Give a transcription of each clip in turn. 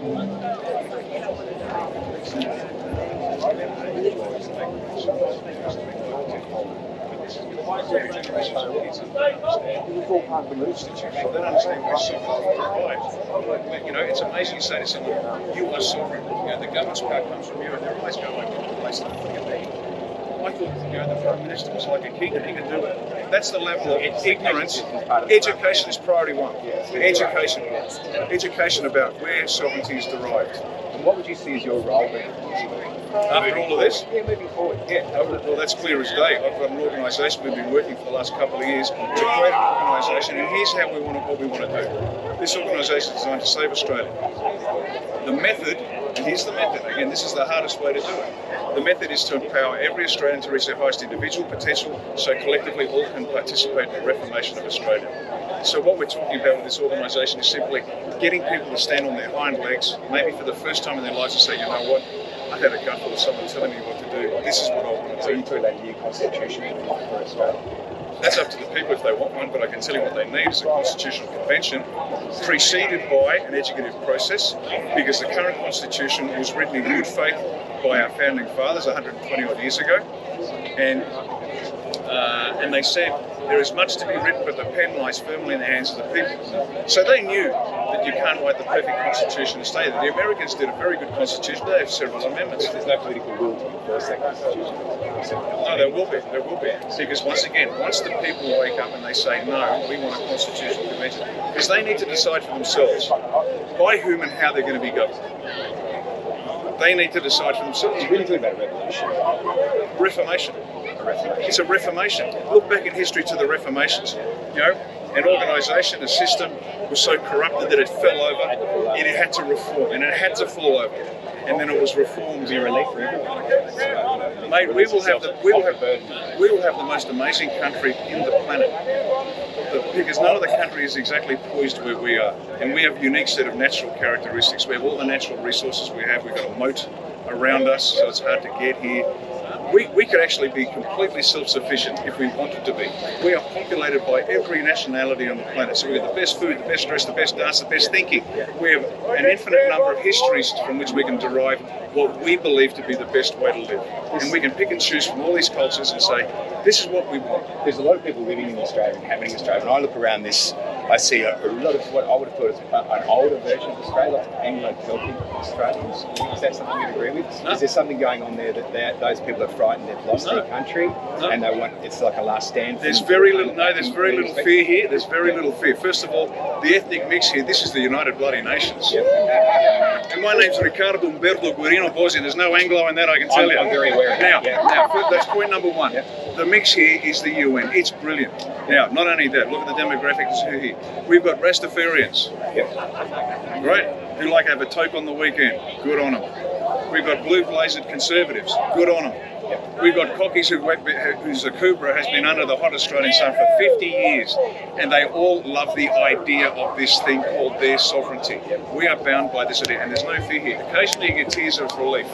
You know, it's amazing you say this, and you are sovereign. You know, the government's power comes from you, and they're always going to the place that they be. I thought, you know, the Prime Minister was like a king and he could do it. That's the level of ignorance. Education is priority one. Education. Education about where sovereignty is derived. And what would you see as your role then? After all of this? Yeah, moving forward. Yeah, well, that's clear as day. I've got an organisation we've been working for the last couple of years to create an organisation, and here's how what we want to do. This organisation is designed to save Australia. The method, and here's the method, again, this is the hardest way to do it. The method is to empower every Australian to reach their highest individual potential, so collectively all can participate in the reformation of Australia. So what we're talking about with this organisation is simply getting people to stand on their hind legs, maybe for the first time in their lives, and say, you know what, I had a gutful of someone telling me what to do. This is what I want to do. So you talk about a new constitution for Australia? That's up to the people if they want one, but I can tell you what they need is a constitutional convention preceded by an educative process, because the current constitution was written in good faith by our founding fathers 120 odd years ago, and they said there is much to be written, but the pen lies firmly in the hands of the people. So they knew that you can't write the perfect constitution to stay there. The Americans did a very good constitution. They have several amendments. There's no political will to enforce that constitution. No, there will be. Because once again, once the people wake up and they say, no, we want a constitutional convention, because they need to decide for themselves by whom and how they're going to be governed. They need to decide for themselves. You're really talking about a revolution. Reformation. It's a reformation. Look back in history to the reformations. You know, an organisation, a system was so corrupted that it fell over, and it had to reform, and it had to fall over, and then it was reformed. Be a relief for everyone. Mate, we will have the most amazing country in the planet, because none other country is exactly poised where we are, and we have a unique set of natural characteristics. We have all the natural resources we have. We've got a moat around us, so it's hard to get here. We could actually be completely self-sufficient if we wanted to be. We are populated by every nationality on the planet. So we have the best food, the best dress, the best dance, the best thinking. We have an infinite number of histories from which we can derive what we believe to be the best way to live. And we can pick and choose from all these cultures and say, this is what we want. There's a lot of people living in Australia, inhabiting Australia. When I look around this, I see a lot of what I would have thought is an older version of Australia, like Anglo-Celtic Australians. Is that something you'd agree with? No. Is there something going on there that those people are frightened they've lost their country and they want it's like a last stand? There's very little fear here. There's very little fear. First of all, the ethnic mix here. This is the United Bloody Nations. Yep. And my name's Riccardo Bossi. There's no Anglo in that, I can tell you. I'm very aware of that. Now, that's point number one. Yep. The mix here is the UN. It's brilliant. Now, not only that, look at the demographics here. We've got Rastafarians, right, who like to have a toke on the weekend. Good on them. We've got blue-blazered conservatives. Good on them. We've got cockies whose Akubra has been under the hot Australian sun for 50 years, and they all love the idea of this thing called their sovereignty. We are bound by this idea, and there's no fear here. Occasionally you get tears of relief.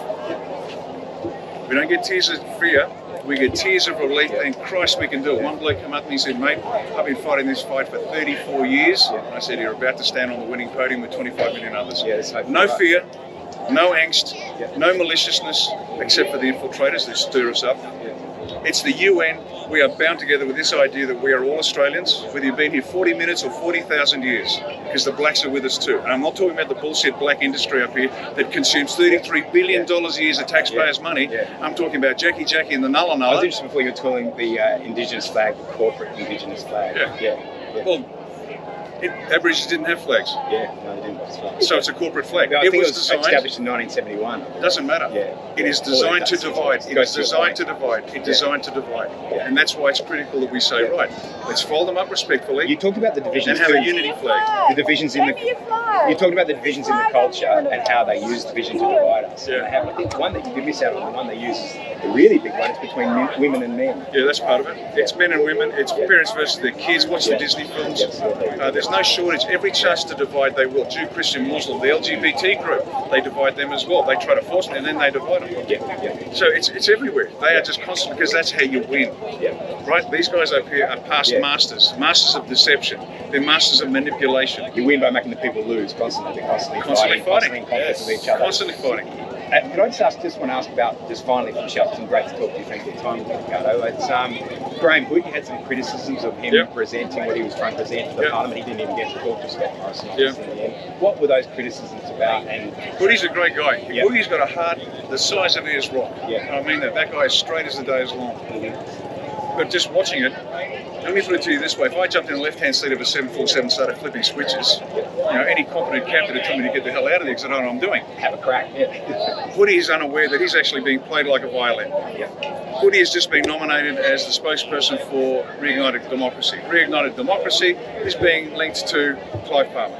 We don't get tears of fear. We get tears of relief, and Christ, we can do it. One bloke came up and he said, mate, I've been fighting this fight for 34 years. And I said, you're about to stand on the winning podium with 25 million others. No fear, no angst, no maliciousness, except for the infiltrators that stir us up. It's the UN. We are bound together with this idea that we are all Australians, whether you've been here 40 minutes or 40,000 years, because the blacks are with us too. And I'm not talking about the bullshit black industry up here that consumes $33 billion a year of taxpayers' money. I'm talking about Jackie and the Nulla Nulla. I was interested before you were calling the Indigenous flag the corporate Indigenous flag. Well, Aborigines didn't have flags. No, they didn't. That's right. So it's a corporate flag. No, I think it was designed, established in 1971. It doesn't matter. It is designed to divide. It is designed to divide. It's designed to divide. And that's why it's critical that we say, right, let's fold them up respectfully. You talked about the divisions and have a unity flag. The divisions in the you talked about the divisions in the culture and how they use division to divide us. I think one that you could miss out on, the one they use is the really big one. It's between women and men. Yeah, that's part of it. It's men and women. It's parents versus their kids. Watch the Disney films. There's no shortage. Every chance to divide, they will. Jew, Christian, Muslim, the LGBT group, they divide them as well. They try to force them, and then they divide them. So it's everywhere. They are just constant, because that's how you win. Right? These guys up here are past masters of deception. They're masters of manipulation. You win by making the people lose constantly. They're constantly fighting. Constantly in conflict with each other. Constantly fighting. Could I just want to ask about, just finally finish up, some great to talk to you, thank you for your time, Riccardo. It's Graham Wood, you had some criticisms of him presenting what he was trying to present to the Parliament. He didn't even get to talk to Scott Morrison in the end. What were those criticisms about? And Woody's a great guy. Woody's got a heart the size of his rock. I mean that guy is straight as the day is long. But just watching it, let me put it to you this way: if I jumped in the left-hand seat of a 747 and started flipping switches, any competent captain would tell me to get the hell out of there because I know what I'm doing. Have a crack. Woody is unaware that he's actually being played like a violin. Woody has just been nominated as the spokesperson for Reignited Democracy. Reignited Democracy is being linked to Clive Palmer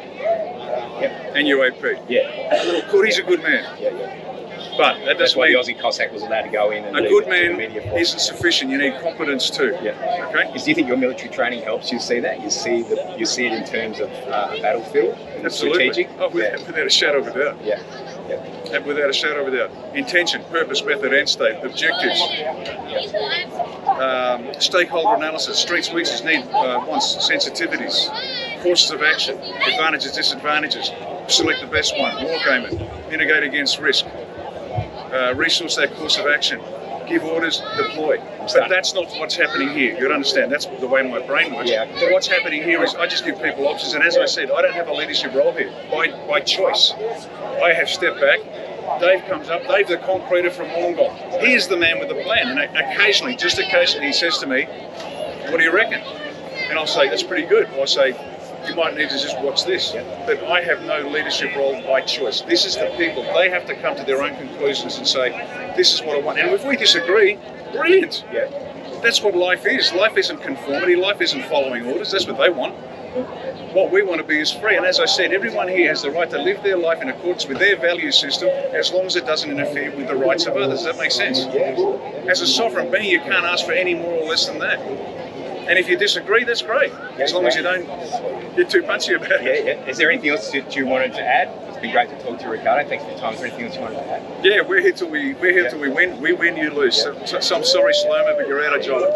and UAP. Woody's a good man. But that That's doesn't why the mean Aussie Cossack was allowed to go in. And a good man isn't sufficient. You need competence too. Okay. Do you think your military training helps you see that? You see it in terms of battlefield, and strategic. Oh, without a shadow of a doubt. Without a shadow of a doubt. Intention, purpose, method, end state, objectives, stakeholder analysis, strengths, weaknesses, needs, wants, sensitivities, courses of action, advantages, disadvantages. Select the best one. Wargame it. Mitigate against risk. Resource that course of action, give orders, deploy. But that's not what's happening here. You understand? That's the way my brain works. But what's happening here is I just give people options, and as I said, I don't have a leadership role here by choice. I have stepped back. Dave comes up. Dave, the concreter from Wollongong. He is the man with the plan, and occasionally, just occasionally, he says to me, "What do you reckon?" And I'll say, "That's pretty good." Or I say, "You might need to just watch this." But I have no leadership role by choice. This is the people. They have to come to their own conclusions and say, "This is what I want." And if we disagree, brilliant. That's what life is. Life isn't conformity. Life isn't following orders. That's what they want. What we want to be is free. And as I said, everyone here has the right to live their life in accordance with their value system, as long as it doesn't interfere with the rights of others. Does that make sense? As a sovereign being, you can't ask for any more or less than that. And if you disagree, that's great, as long as you don't get too punchy about it. Is there anything else that you wanted to add? It's been great to talk to you, Riccardo. Thanks for your time. Is there anything else you wanted to add? Yeah, we're here till we win. We win, you lose. So I'm sorry, Shlomo, but you're out of job.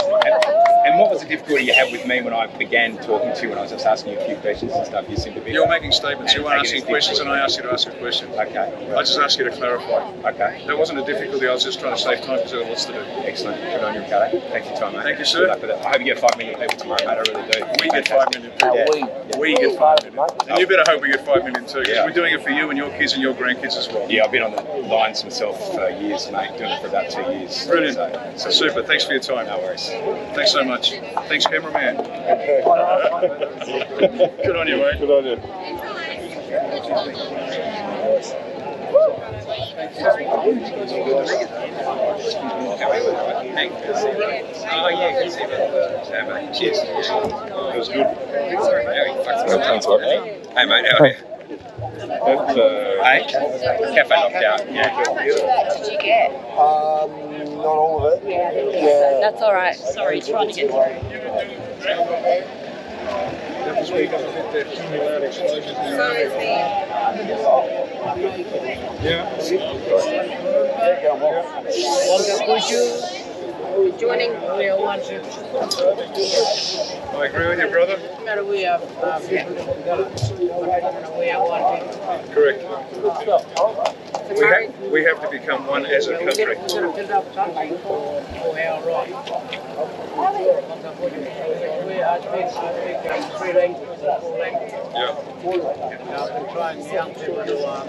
And what was the difficulty you had with me when I began talking to you, when I was just asking you a few questions and stuff? You seem to be... You're making statements. You weren't asking questions, and I asked you to ask a question. Okay. I just asked you to clarify. Okay. That wasn't a difficulty. I was just trying to save time because there were lots to do. Excellent. Good on you, Riccardo. Thanks for your time, mate. Thank you, sir. Good luck with it. I hope you get 5 million people tomorrow, mate. I really do. We get 5 million people. We get 5 million. And you better hope we get 5 million too, because we're doing it for you and your kids and your grandkids as well. Yeah, I've been on the lines myself for years, mate. Doing it for about 2 years. Brilliant. So super. Thanks for your time. No worries. Thanks so much. Thanks, cameraman. Good on you, mate. Good on you. Oh yeah, good to see you. Cheers. That was good. Sorry, mate. Hey mate, how are you? Hey? Cafe knocked out. Yeah. Did you get? Not all of it. Yeah. That's all right. Sorry, trying to get through. That was where you got a bit there, too loud explosions. So is the... joining, we are one to... I agree with you, brother. We are one. Correct. We have to become one as a country. We're going to build up something for our right. We are speaking 3 languages, 4 languages. I've been trying young people to learn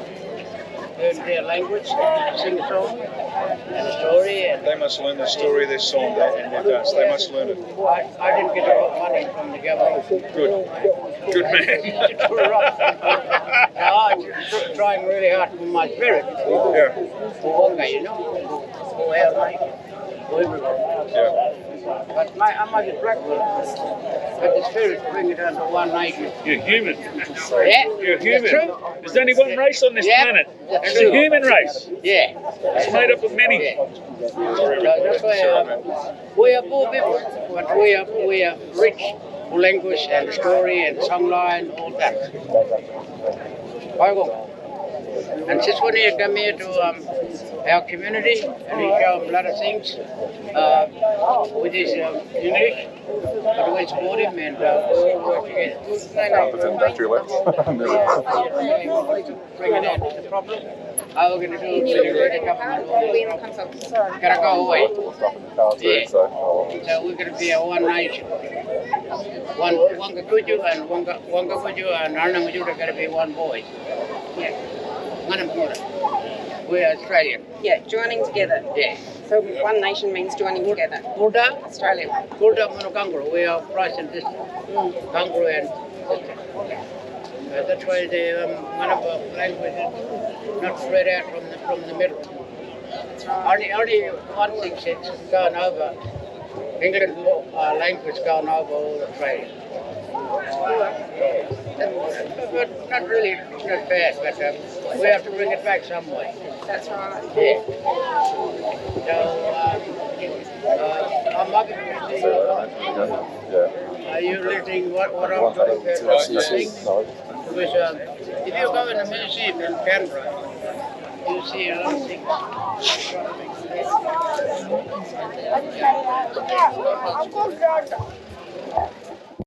their language, sing a song and a story. And they must learn the story, their song, and their dance. They must learn it. I didn't get a lot of money from the government. Good man. I'm trying really hard with my spirit. For Wonga, you know, for our life, for everyone. But I might be black, but the spirit bring it under one nation. You're human. Yeah, You're human. that's true. There's only one race on this planet. It's the human race. Yeah. It's made up of many. Yeah. So that's why we are poor people, but we are rich for language and story and songline, all that. And this one here come here to our community and we show them a lot of things with his English, but we support him and we all work together. Bring it out the problem. How we're going to do it with the government. Gotta go away. Yeah. So we're going to be a one nation. One Gakuju and one Gakuju and Arnamajuda are going to be one boy. Yeah. We're Australian. Yeah, joining together. Yeah. So one nation means joining together. Gurda? Australia. Gurda Monokangro. We are Christ and this Kangro and that's why the one of our languages not spread out from the middle. Only one thing that's gone over. England language gone over all Australia. But not really, not bad, but we have to bring it back some way. That's right. Yeah. So, I'm happy to see are you listening what I'm talking about? Because if you go in the museum in Canberra, you see a lot of things.